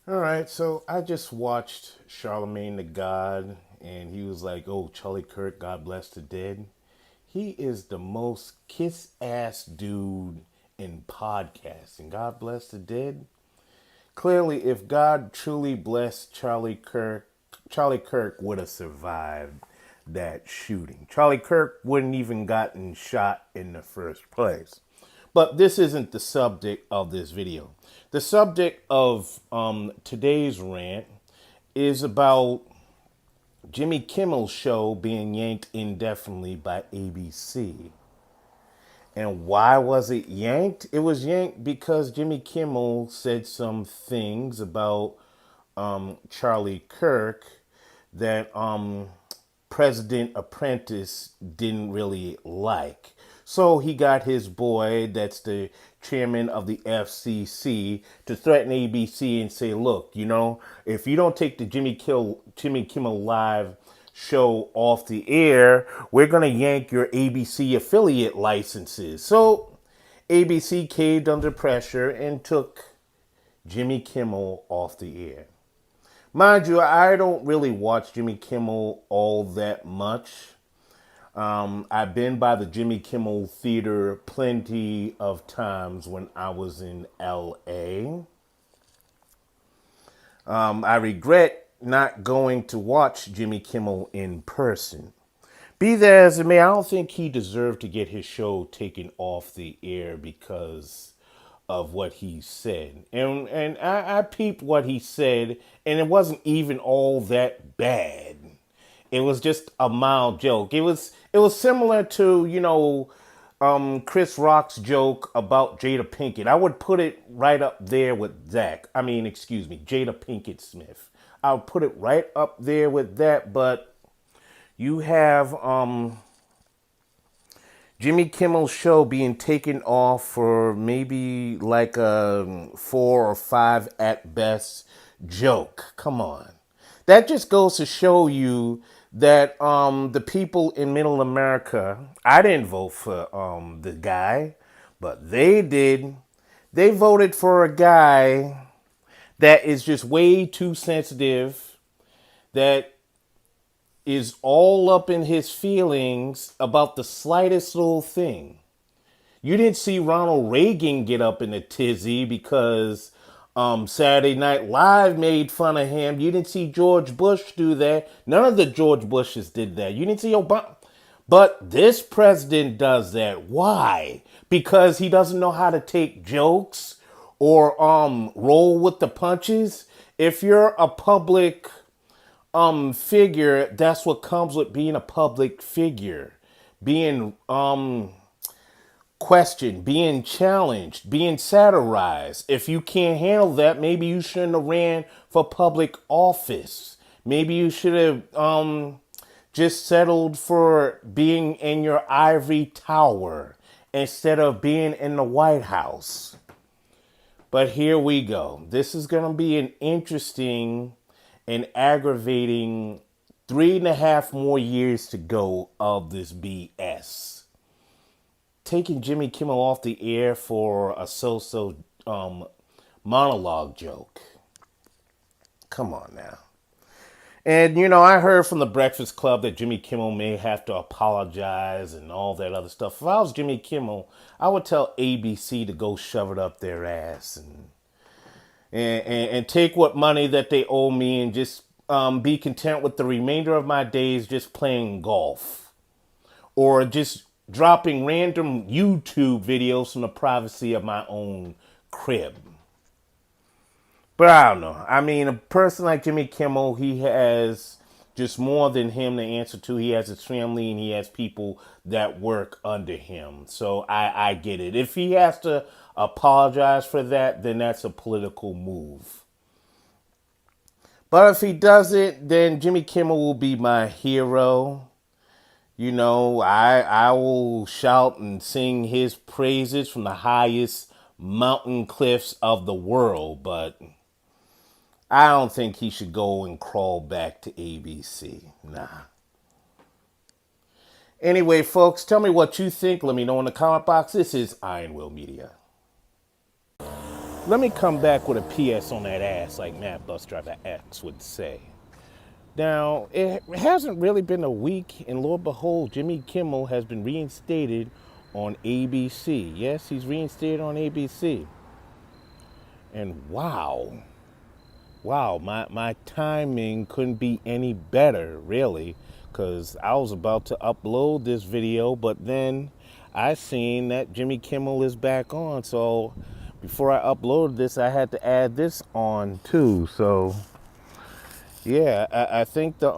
All right, so I just watched Charlemagne the God, and he was like, "Oh, Charlie Kirk, God bless the dead." He is the most kiss ass dude in podcasting. God bless the dead. Clearly, if God truly blessed Charlie Kirk would have survived that shooting. Charlie Kirk wouldn't even gotten shot in the first place. But this isn't the subject of this video. The subject of today's rant is about Jimmy Kimmel's show being yanked indefinitely by ABC. And why was it yanked? It was yanked because Jimmy Kimmel said some things about Charlie Kirk that President Apprentice didn't really like. So he got his boy, that's the chairman of the FCC, to threaten ABC and say, look, if you don't take the Jimmy Kimmel Live show off the air, we're going to yank your ABC affiliate licenses. So ABC caved under pressure and took Jimmy Kimmel off the air. Mind you, I don't really watch Jimmy Kimmel all that much. I've been by the Jimmy Kimmel Theater plenty of times when I was in LA. I regret not going to watch Jimmy Kimmel in person. Be that as it may, I don't think he deserved to get his show taken off the air because of what he said. And I peeped what he said, and it wasn't even all that bad. It was just a mild joke. It was similar to, Chris Rock's joke about Jada Pinkett. I would put it right up there with Zach. I mean, excuse me, Jada Pinkett Smith. I would put it right up there with that, but you have Jimmy Kimmel's show being taken off for maybe like a 4 or 5 at best joke. Come on. That just goes to show you that the people in middle America, I didn't vote for the guy, but they did. They voted for a guy that is just way too sensitive, that is all up in his feelings about the slightest little thing. You didn't see Ronald Reagan get up in a tizzy because Saturday Night Live made fun of him. You didn't see George Bush do that. None of the George Bushes did that. You didn't see Obama. But this president does that. Why? Because he doesn't know how to take jokes or roll with the punches. If you're a public figure, that's what comes with being a public figure. Being questioned, being challenged, being satirized. If you can't handle that, maybe you shouldn't have ran for public office. Maybe you should have just settled for being in your ivory tower instead of being in the White House. But here we go. This is going to be an interesting and aggravating 3.5 more years to go of this BS. Taking Jimmy Kimmel off the air for a so-so monologue joke. Come on now. And, I heard from the Breakfast Club that Jimmy Kimmel may have to apologize and all that other stuff. If I was Jimmy Kimmel, I would tell ABC to go shove it up their ass and take what money that they owe me and just be content with the remainder of my days just playing golf. Or just dropping random YouTube videos from the privacy of my own crib. But I don't know. I mean, a person like Jimmy Kimmel, he has just more than him to answer to. He has his family and he has people that work under him. So I get it. If he has to apologize for that, then that's a political move. But if he doesn't, then Jimmy Kimmel will be my hero. I will shout and sing his praises from the highest mountain cliffs of the world, but I don't think he should go and crawl back to ABC. Nah. Anyway, folks, tell me what you think. Let me know in the comment box. This is Iron Will Media. let me come back with a PS on that ass, like Mad Bus Driver X would say. Now, it hasn't really been a week, and lo and behold, Jimmy Kimmel has been reinstated on ABC. Yes, he's reinstated on ABC. And wow, my timing couldn't be any better, really, because I was about to upload this video, but then I seen that Jimmy Kimmel is back on. So before I uploaded this, I had to add this on too. So yeah, I think the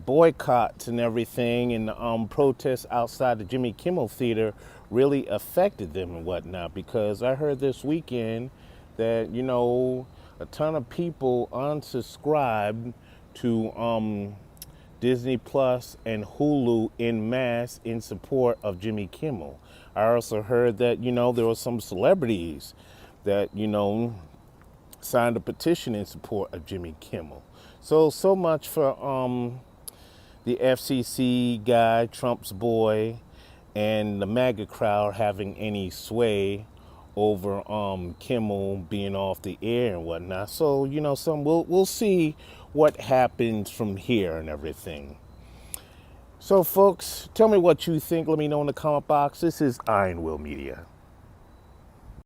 boycotts and everything and the protests outside the Jimmy Kimmel Theater really affected them and whatnot, because I heard this weekend that, you know, a ton of people unsubscribed to Disney Plus and Hulu en masse in support of Jimmy Kimmel. I also heard that, you know, there were some celebrities that, you know, signed a petition in support of Jimmy Kimmel. So much for the FCC guy, Trump's boy, and the MAGA crowd having any sway over Kimmel being off the air and whatnot. So, you know, we'll see what happens from here and everything. So folks, tell me what you think. Let me know in the comment box. This is Iron Will Media.